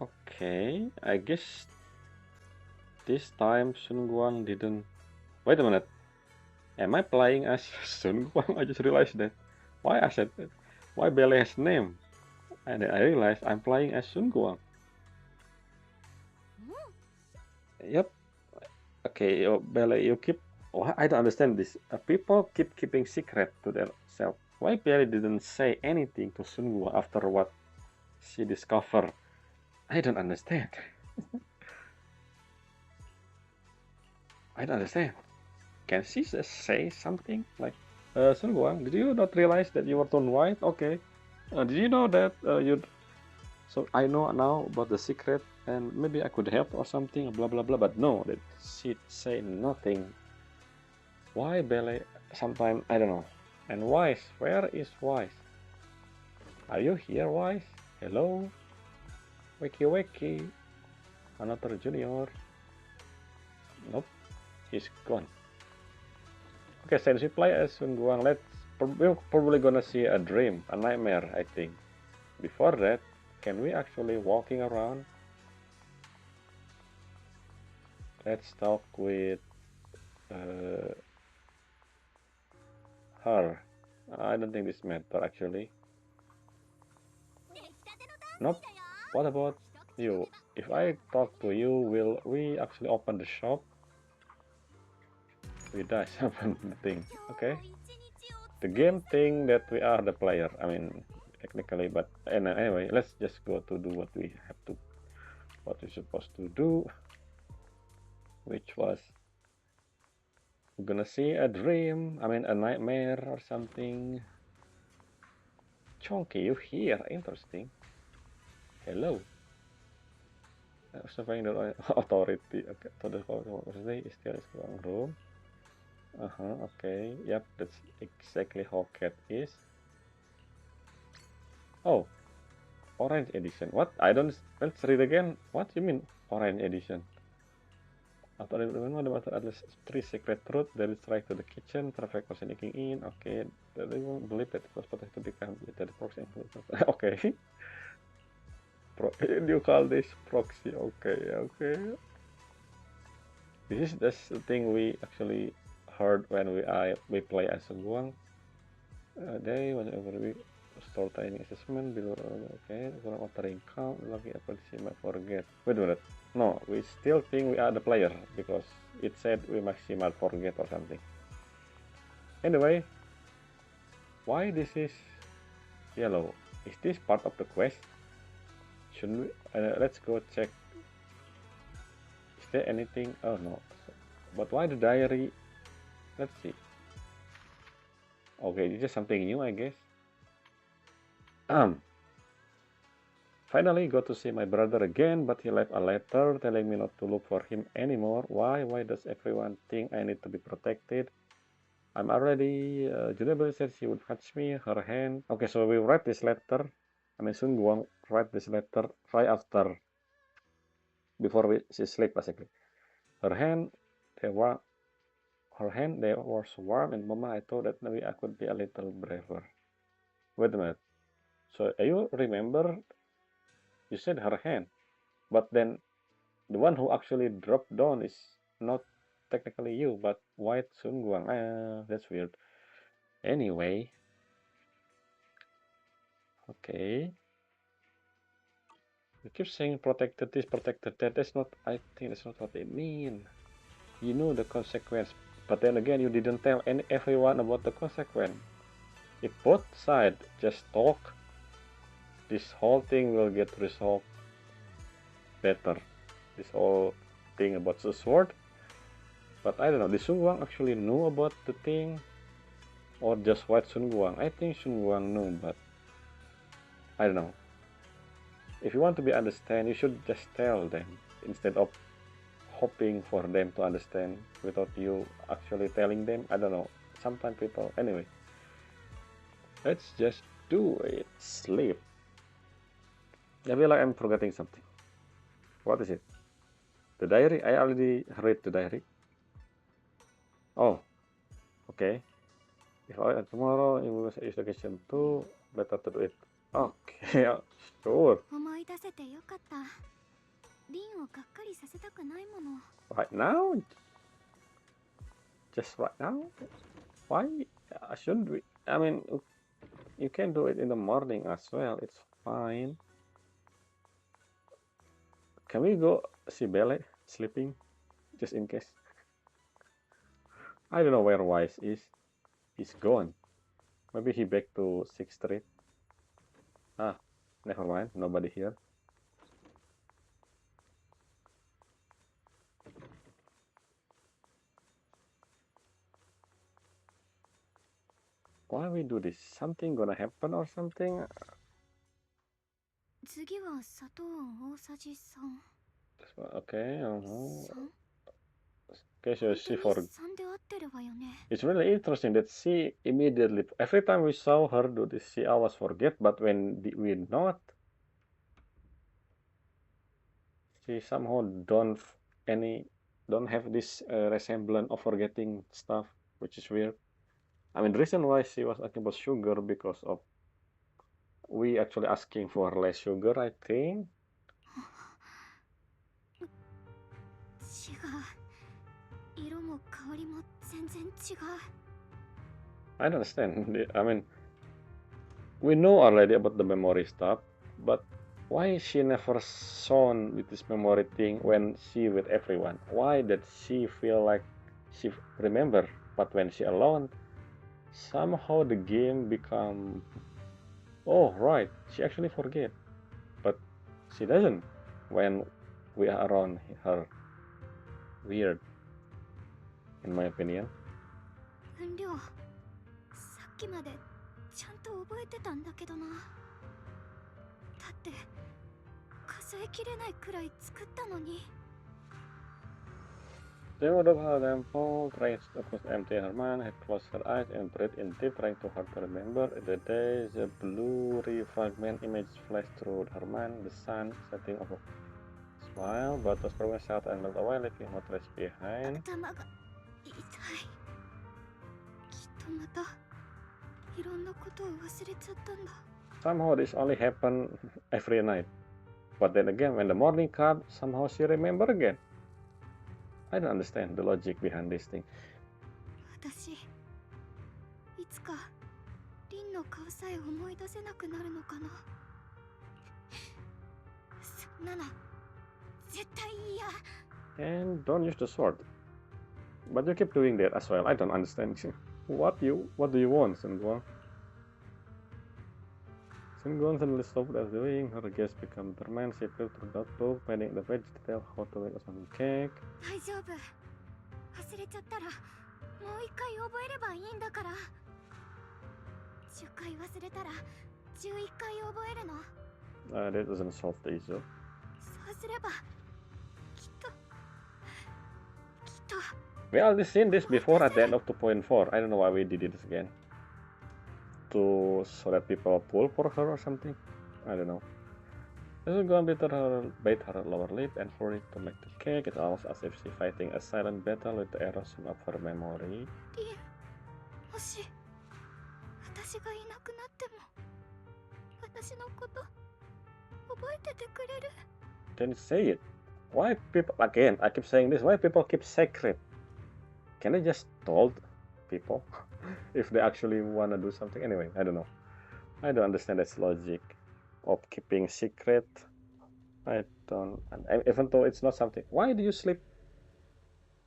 Okay, I guess this time Sun Guang didn't. Wait a minute. Am I playing as Sun Guang? I just realized that. Why I said that? Why Belle has name? And then I realized I'm playing as Sun Guang. Yep. Okay, Belle, you keep. I don't understand this. People keep keeping secret to themselves. Why Belle didn't say anything to Sun Guang after what she discovered? I don't understand. I don't understand. Can she just say something like, Sun Guang, did you not realize that you were turned white? Okay. Did you know that you? So I know now about the secret, and maybe I could help or something. Blah blah blah. But no, that she say nothing. Why Belle? Sometimes I don't know. And Wise, where is Wise? Are you here, Wise? Hello, wakey wakey. Another junior. Nope, he's gone. Okay, since we play as Sun Guang, we're probably gonna see a dream, a nightmare, I think. Before that, can we actually walking around? Let's talk with her. I don't think this matter actually. Nope. What about you? If I talk to you, will we actually open the shop? We does open the thing. Okay. The game thing that we are the player. I mean, technically, but anyway, let's just go to do what we have to, what we're supposed to do, which was we're gonna see a dream. I mean, a nightmare or something. Chonky, you here? Interesting. Hello. Surveying the authority. Okay, so the authority is still is wrong room. Okay. Yep, that's exactly how cat is. Oh, orange edition. What? I don't. Let's read again. What you mean orange edition? After remember the matter at least 3 secret truth. There is right to the kitchen. Perfect for sneaking in. Okay. They won't believe that it was supposed to become the proxy. Okay. You call this proxy? Okay. This is the thing we actually heard when we play as a Guang. They whenever we store tiny assessment below. Okay, for watering count, lucky appreciate might forget. Wait a minute. No, we still think we are the player because it said we maximal forget or something. Anyway, why this is yellow? Is this part of the quest? Shouldn't we? Let's go check. Is there anything? Oh no. But why the diary? Let's see. Okay, this is something new, I guess. Finally got to see my brother again, but he left a letter telling me not to look for him anymore. Why? Why does everyone think I need to be protected? I'm already. Junebel said she would fetch me, her hand. Okay, so we write this letter. I mean, Sun Guang write this letter right after, before she sleep, basically. Her hand, they were, her hand, they was warm, and Mama, I thought that maybe I could be a little braver. Wait a minute. So you remember you said her hand, but then the one who actually dropped down is not technically you, but White Sun Guang. That's weird. Anyway, okay. You keep saying protected this, protected that. That's not, I think that's not what they mean. You know the consequence, but then again, you didn't tell everyone about the consequence. If both sides just talk, this whole thing will get resolved better. This whole thing about the sword. But I don't know, did Sun Guang actually know about the thing? Or just what Sun Guang? I think Sun Guang knew, but I don't know. If you want to be understand, you should just tell them instead of hoping for them to understand without you actually telling them. I don't know. Sometimes people, anyway. Let's just do it. Sleep. I feel like I'm forgetting something. What is it? The diary? I already read the diary. Oh, okay. If I tomorrow you will use the kitchen too, better to do it. Okay, sure. 思い出せてよかった。リンをがっかりさせたくないもの。Right now? Just right now? Why shouldn't we? I mean, you can do it in the morning as well. It's fine. Can we go see Belle sleeping? Just in case. I don't know where Wise is. He's gone. Maybe he back to 6th Street. Ah, never mind. Nobody here. Why we do this? Something gonna happen or something? 次は砂糖大さじ3。Okay. 3? Okay, so she for. 3で合ってればよね。 It's really interesting that she immediately, every time we saw her do this, she always forget. But when we not, she somehow don't have this resemblance of forgetting stuff, which is weird. I mean, the reason why she was asking about sugar because of we actually asking for less sugar, I think. 違う。色も香りも全然違う。I don't understand. I mean, we know already about the memory stuff, but why she never shown with this memory thing when she with everyone? Why did she feel like she remember, but when she alone, somehow the game become. Oh right, she actually forget, but she doesn't when we are around her. Weird, in my opinion. 分量、さっきまでちゃんと覚えてたんだけどな。だって数えきれないくらい作ったのに。They would have had ample, trying to almost empty her mind, had closed her eyes and breathed in deep, trying too hard to remember. The day, the blurry fragment image flashed through her mind, the sun setting over. Smile, but was broken shut and melt away, leaving no trace behind. 頭が痛い。きっとまたいろんなことを忘れちゃったんだ。Somehow this only happened every night. But then again, when the morning comes, somehow she remember again. I don't understand the logic behind this thing. 私、いつかリンの顔さえ思い出せなくなるのかな。そんなの絶対嫌。 And don't use the sword. But you keep doing that as well. I don't understand. What do you want, Sun Guang? Sun Guang suddenly stopped as doing. Her gaze became determined. She flew through the book, finding the vegetable how to make a some cake. 大丈夫。忘れちゃったらもう一回覚えればいいんだから。10回忘れたら11回覚えるの。That doesn't solve the issue. そうすればきっと。We already seen this before at the end of 2.4. I don't know why we did it again. So that people pull for her or something. I don't know. This is gonna bite her lower lip and hurry to make the cake. It's almost as if she's fighting a silent battle with the erosion of her memory. リン、もし私がいなくなっても私のこと覚えててくれる？ Can you say it? Why people again? I keep saying this. Why people keep secret? Can they just told people if they actually wanna do something? Anyway, I don't know. I don't understand this logic of keeping secret. I don't. Even though it's not something. Why do you sleep?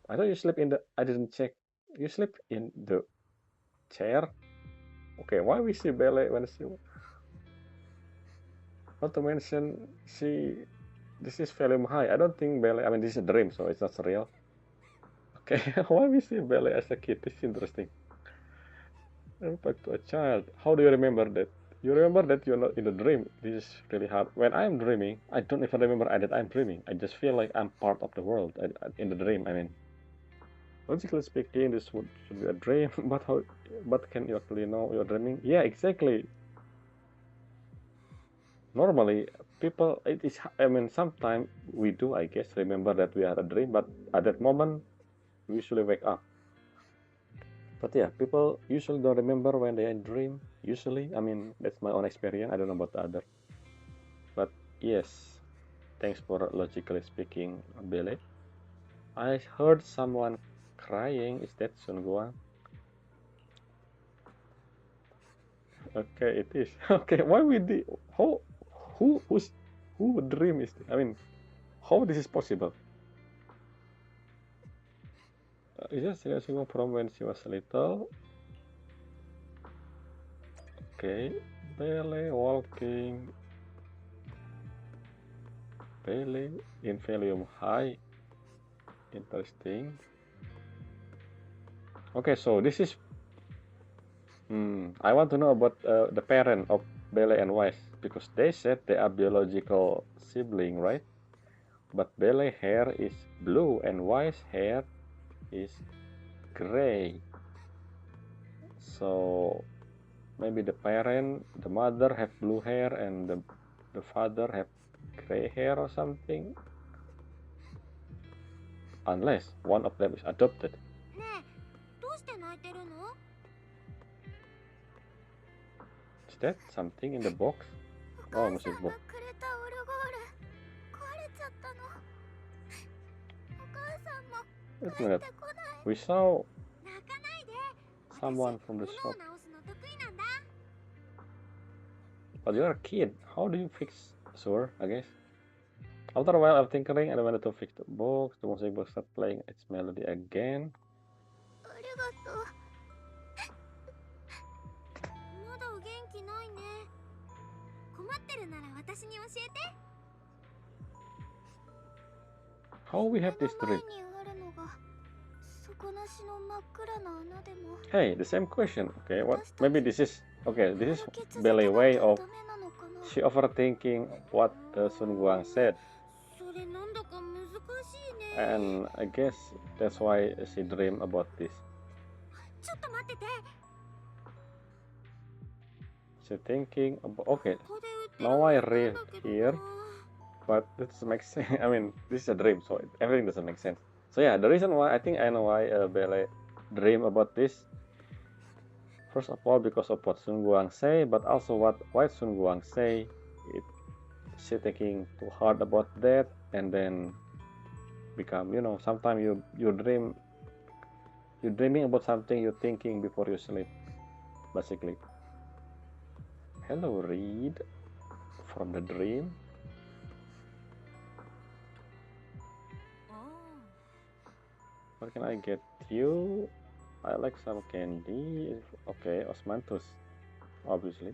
I thought you sleep in the. I didn't check. You sleep in the chair. Okay, why we see Belle when she? Not to mention she. This is volume high. I don't think Belle. I mean, this is a dream, so it's not real. Okay, why we see Belle as a kid? This is interesting. Back to a child. How do you remember that? You remember that you're not in a dream. This is really hard. When I'm dreaming, I don't even remember that I'm dreaming. I just feel like I'm part of the world in the dream. I mean, logically speaking, should be a dream. But how? But can you actually know you're dreaming? Yeah, exactly. Normally, people. It is. I mean, sometimes we do. I guess remember that we had a dream, but at that moment, we usually wake up. But yeah, people usually don't remember when they dream. Usually, I mean, that's my own experience. I don't know about the other. But yes, thanks for logically speaking, Bele. I heard someone crying. Is that Sun Guang? Okay, it is. Okay, why we did? How? Who dream is this? I mean, how this is possible? Is that Sun Guang from when she was little? Okay, Bele walking. Bele in volume high. Interesting. Okay, so this is. I want to know about the parent of Belle and Weiss because they said they are biological sibling, right? But Belle hair is blue and Weiss hair is gray. So maybe the parent, the mother have blue hair and the father have gray hair or something. Unless one of them is adopted. ねえ、どうして泣いてるの？ Is that something in the box? お Oh, 母 music さん box. がくれたオルゴール壊れちゃったの。お母さんも Wait a 帰っ minute. てこない。 We saw 泣かないで。 someone from the 物 shop. を直すの得意なんだ。 But you're a kid. How do you fix? Sure, I guess. After a while of tinkering, I wanted to fix the box. The music box started playing its melody again. ありがとう。まだ元気ないね。困ってるなら私に教えて。 How we have this 目の dream? 前にあるのが底なしの真っ暗な穴でも Hey, the same question. Okay, what? Maybe this is okay. This is 歩き続け Belle な way きゃ of ダメなのかな。 she overthinking what Sun Guang said, それなんだか難しいね。 and I guess that's why she dream about this. ちょっと待ってて。 She thinking about okay. ここで売ってる Now I はずなん read だけど here. な。 But that doesn't make sense. I mean, this is a dream, so everything doesn't make sense. So yeah, the reason why I think I know why Belle dream about this. First of all, because of what Sun Guang say, but also why Sun Guang say. It she thinking too hard about that, and then become sometimes you you're dreaming about something you're thinking before you sleep, basically. Hello, Reed from the dream. What can I get you? I like some candy. Okay, osmanthus, obviously.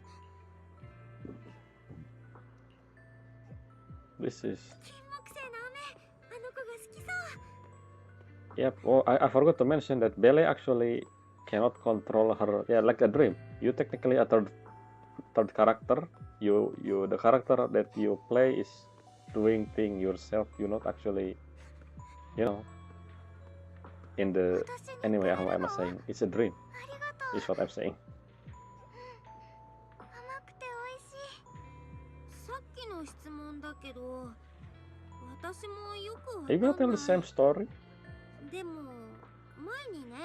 This is 金木犀の飴、あの子が好きそう。 yep. Oh, I forgot to mention that Belle actually cannot control her. Yeah, like a dream. You technically a third character. You the character that you play is doing thing yourself. You're not actually, you know, in the 私に anyway. く How れる am の I saying? It's a dream. ありがとう。 Is what I'm saying. 甘くて美味しい。さっきの質問だけど、私もよくわ Are you gonna かん tell な the same い。 story? でも前にね、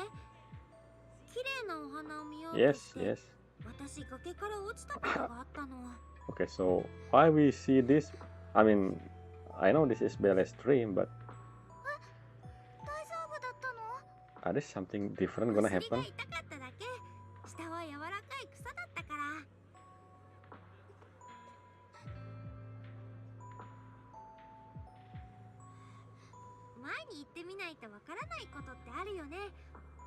綺麗なお花を見ようと Yes, して、 yes. 私崖から落ちたことがあったの。 Okay, so why we see this? I mean, I know this is Belle's dream, but 大丈夫だったの？ are there something different gonna お尻 happen? が痛かっただけ。下は柔らかい草だったから。よね。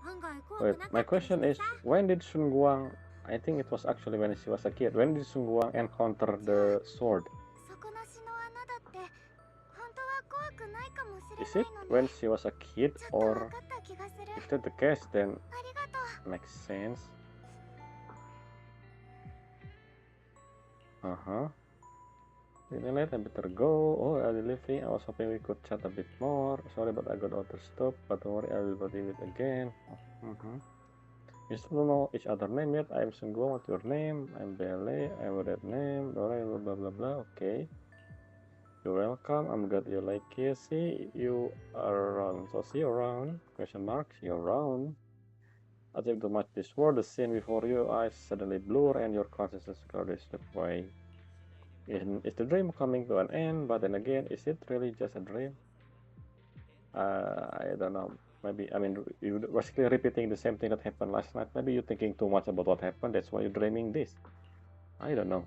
案外怖 Wait, くなか my ったりし question て is, さ。 when did Sun Guang, I think it was actually when she was a kid, when did Sun Guang encounter the sword? 底なしの穴だって本当は怖くないかもしれ Is な it いのね。 when she was a kid ちょっと分 or かった気がする。 if that's the case, then ありがとう。 makes sense. Uh-huh. Really late, I better go. Oh, I'll be leaving. I was hoping we could chat a bit more. Sorry, but I got overstopped. But don't worry, I will do it again. We still don't know each other's name yet. I'm Sungguang. What's your name? I'm Bele. I have that name. Blah blah blah. Okay. You're welcome. I'm glad you like it. See you around. So see you around. Question mark. See you around. As if to match this word, the scene before your eyes suddenly blur and your consciousness goes the way. Is the dream coming to an end? But then again, is it really just a dream? I don't know. Maybe, I mean, you're basically repeating the same thing that happened last night. Maybe you're thinking too much about what happened. That's why you're dreaming this. I don't know.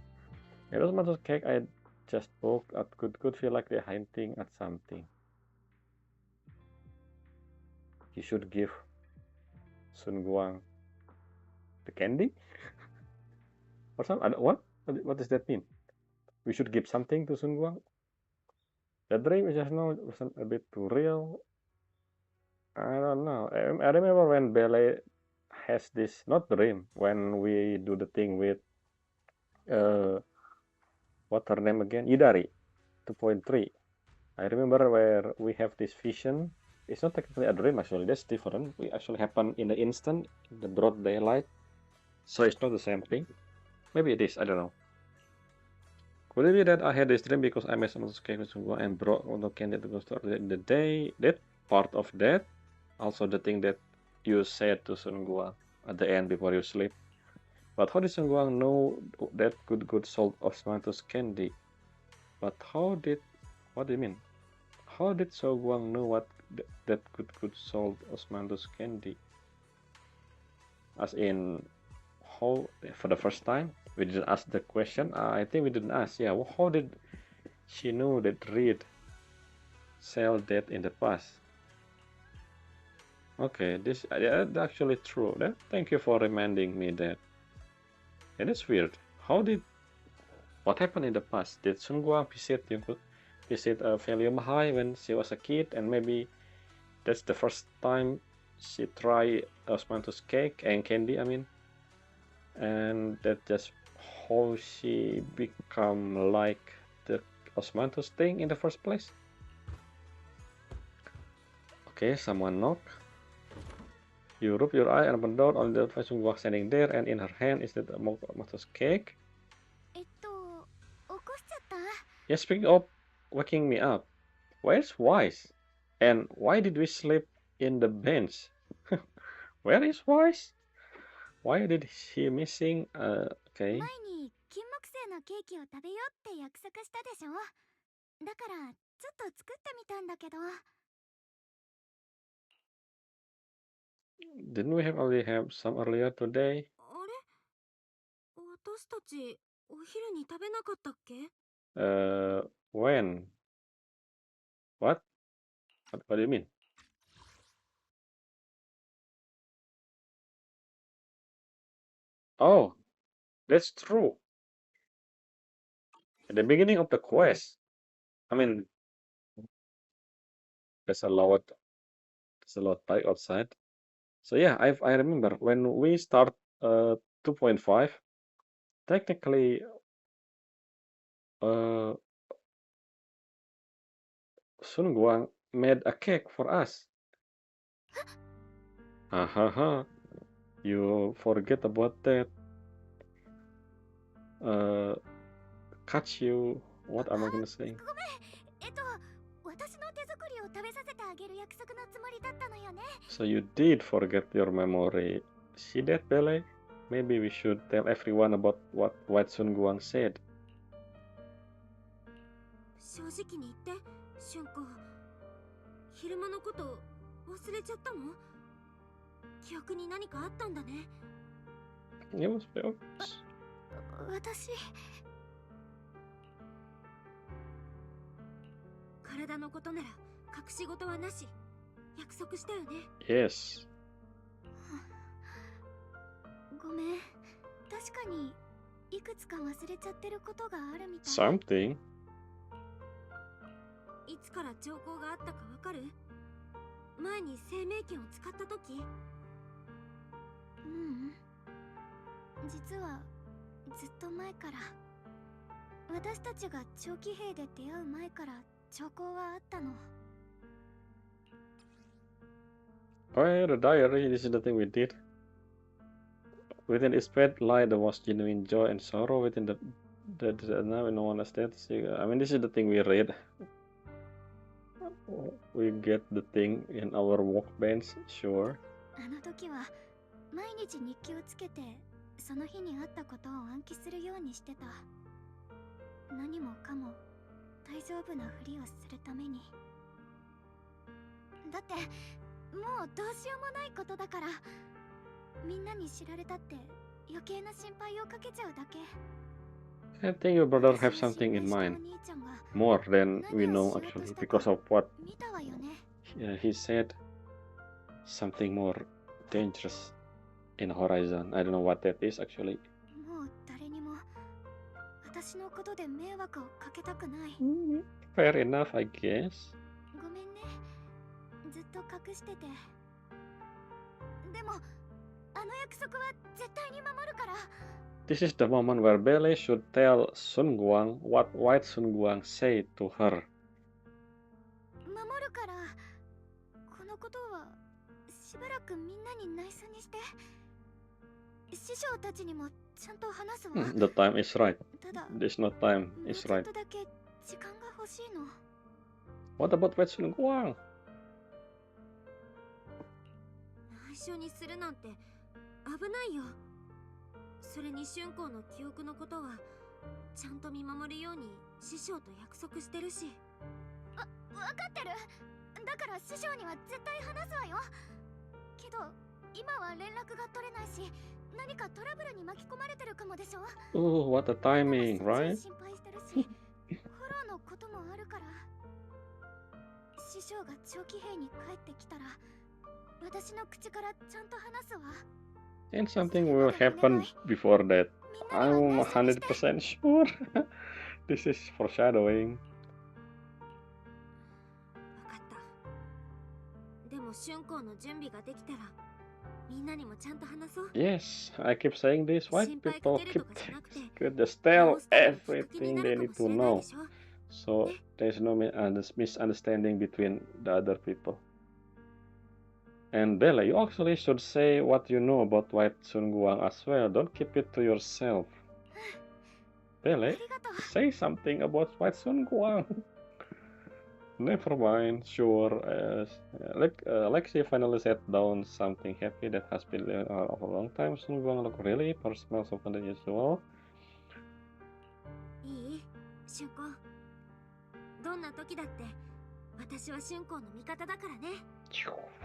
It doesn't matter. Cake I just spoke. I could feel like they're hinting at something. You should give Sun Guang the candy or something. What? What does that mean? We should give something to Sun Guang. The dream is just now wasn't a bit too real. I don't know. I remember when Bele has this not dream when we do the thing with what's her name again? Yidari 2.3. I remember where we have this vision. It's not technically a dream actually. That's different. It actually happened in the instant, in the broad daylight. So it's not the same thing. Maybe it is. I don't know. Could it be that I had this dream because I made some escape and brought one candy to go start in the day? That part of that. Also the thing that you said to Sun Guang at the end before you sleep. But how did Sun Guang know that good sold osmanthus candy? But how did... What do you mean? How did Sun Guang know what that good sold osmanthus candy? As in, how... For the first time? We didn't ask the question? I think we didn't ask. Yeah, well, how did she know that Reed sell that in the past? Okay, this that's actually true. Thank you for reminding me that. It is weird. How did... What happened in the past? Did Sun Guang visit Valium High when she was a kid, and maybe that's the first time she tried osmanthus cake and candy, I mean, and that's just how she become like the osmanthus thing in the first place? Okay, someone knock. You rub your eye and open door. On the Sun Guang standing there, and in her hand is the osmanthus cake. 起こしちゃった？ Yeah, speaking of waking me up, where's Wise? And why did we sleep in the bench? Where is Wise? Why did he missing? Okay. 前に金木犀のケーキを食べようって約束したでしょ。だからちょっと作ってみたんだけど。 Didn't we already have some earlier today? あれ、私たちお昼に食べなかったっけ？ When? What? What do you mean? Oh, that's true. At the beginning of the quest, I mean, there's a lot bike outside. So yeah, I remember when we start 2.5, technically Sun Guang made a cake for us. Hahaha, you forget about that. Catch you. What am I gonna say? ごめん。私の手作りを食べさせてあげる約束のつもりだったのよね。 So you did forget your memory. See that, Bele? Maybe we should tell everyone about what Sun Guang said. 正直に言って、俊子。昼間のこと忘れちゃったの？記憶に何かあったんだね。Yes, 私。体のことなら隠し事はなし。約束したよね。 Yes. ごめん、確かにいくつか忘れちゃってることがあるみたい。 Something. いつから兆候があったかわかる？前に生命剣を使った時？実はずっと前から、私たちが長期兵で出会う前から兆候はあったの。 Oh, the diary. This is the thing we did. Within its pet lie the most genuine joy and sorrow. Within the now no one understands. I mean, this is the thing we read. We get the thing in our workbench, sure. あの時は毎日日記をつけて、その日にあったことを暗記するようにしてた。何もかも大丈夫なふりをするために。だってもうどうしようもないことだから、みんなに知られたって余計な心配をかけちゃうだけ。 I think your brother have something in mind, more than we know actually, because of what 見たわよね。 he said. Something more dangerous in horizon. I don't know what that is actually. もう誰にも私のことで迷惑をかけたくない。 Fair enough, I guess. ごめんね、ずっと隠してて。でもあの約束は絶対に守るから。 This is the moment where Belle should tell Sun Guang what White Sun Guang said to her. 守るから。このことはしばらくみんなに内緒にして。師匠たちにもちゃんと話すわ。 The time is right. ただ This no time もう is ちょっ right. とだけ時間が欲しいの。 What about White Sun Guang? 内緒にするなんて危ないよ。それに春光の記憶のことはちゃんと見守るように師匠と約束してるし。わかってる。だから師匠には絶対話すわよ。けど今は連絡が取れないし、何かトラブルに巻き込まれてるかもでしょ。 Oh, what a timing, right? 心配してるし、フォローのこともあるから。師匠が長期兵に帰ってきたら、私の口からちゃんと話すわ。 And something will happen before that. みんなには I'm 内緒にして。 100% sure. This is foreshadowing. わかった。でも春光の準備ができたらみんなにもちゃんと話そう。 Yes, I keep saying this. White 心配か people ける keep とかじゃなくて、 could just 直 tell したらきっかけに everything な they るか need もし to れない know. でしょ。 So there's no misunderstanding between the other people. And Bella, you actually should say what you know about White Sun Guang as well. Don't keep it to yourself. あ Bella, りがとう。 say something about White Sun Guang. Never mind, sure. Lexi finally set down something heavy that has been there for a long time. Sun Guang looked really personal, so unusual. いい？春光。どんな時だって私は春光の味方だからね。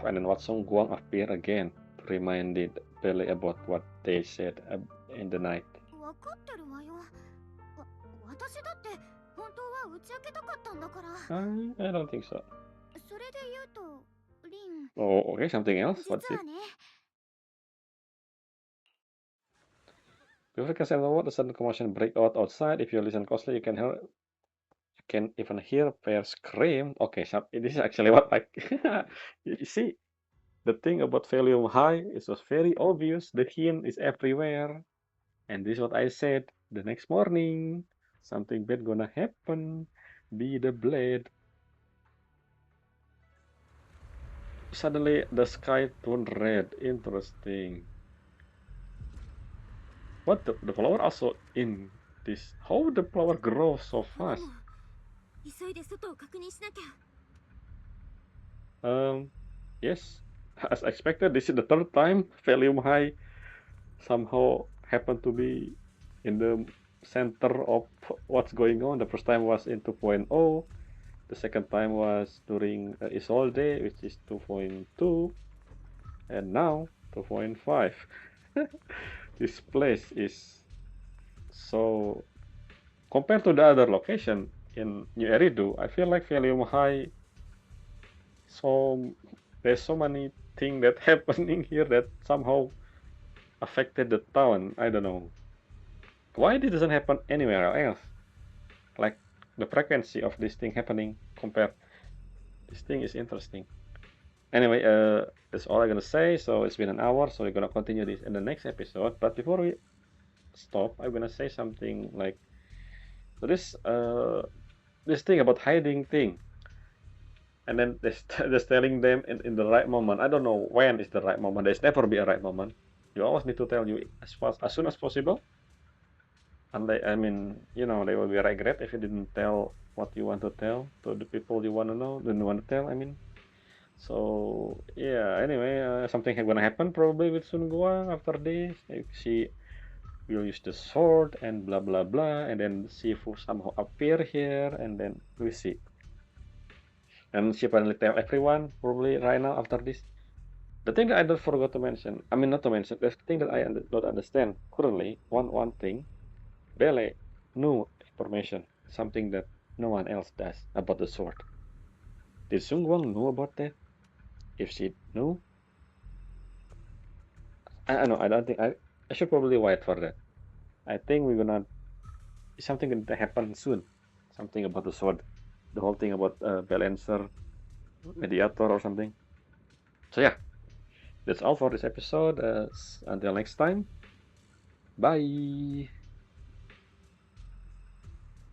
And then what Sun Guang appeared again, reminded Bella about what they said in the night. わかってるわよ。私だって本当は打ち明けたかったんだから。 I don't think so. それで言うと、リン。 Oh, okay, something else. 実 What's it? はね。 Before you can say the word, a sudden commotion break out outside. If you listen closely, you can even hear Pear scream. Okay, so this is actually what I you see. The thing about Valium High is was very obvious. The hint is everywhere. And this is what I said the next morning. Something bad gonna happen. Be the blade. Suddenly the sky turned red. Interesting. What the flower also in this? How the flower grows so で fast? も急いで外を確認しなきゃ。 Yes, as expected, this is the third time Valium High somehow happened to be in the center of what's going on. The first time was in 2.0, the second time was during Isolde, which is 2.2, and now 2.5. This place is so, compared to the other location in New Eridu, I feel like Valium High so there's so many things that happening here that somehow affected the town. I don't know why this doesn't happen anywhere else. Like the frequency of this thing happening compared. This thing is interesting. Anyway, that's all I'm gonna say. So it's been an hour, so we're gonna continue this in the next episode. But before we stop, I'm gonna say something like so this thing about hiding thing, and then just telling them in the right moment. I don't know when is the right moment. There's never be a right moment. You always need to tell you as soon as possible. And I mean, you know, they will be regret if you didn't tell what you want to tell to the people you want to know, didn't want to tell. I mean. So yeah, anyway, something gonna happen probably with Sun Gua after this. Like, she will use the sword and blah blah blah, and then Shifu somehow appear here, and then we see. And she finally tell everyone probably right now after this. The thing that I don't forgot to mention, I mean not to mention, the thing that I don't understand currently, one thing, Belle knew information, something that no one else does about the sword. Did Sun Guang know about that? If she knew, I know. I don't think I should probably wait for that. I think we're gonna something gonna happen soon. Something about the sword, the whole thing about balancer, mediator, or something. So yeah, that's all for this episode. Until next time, bye.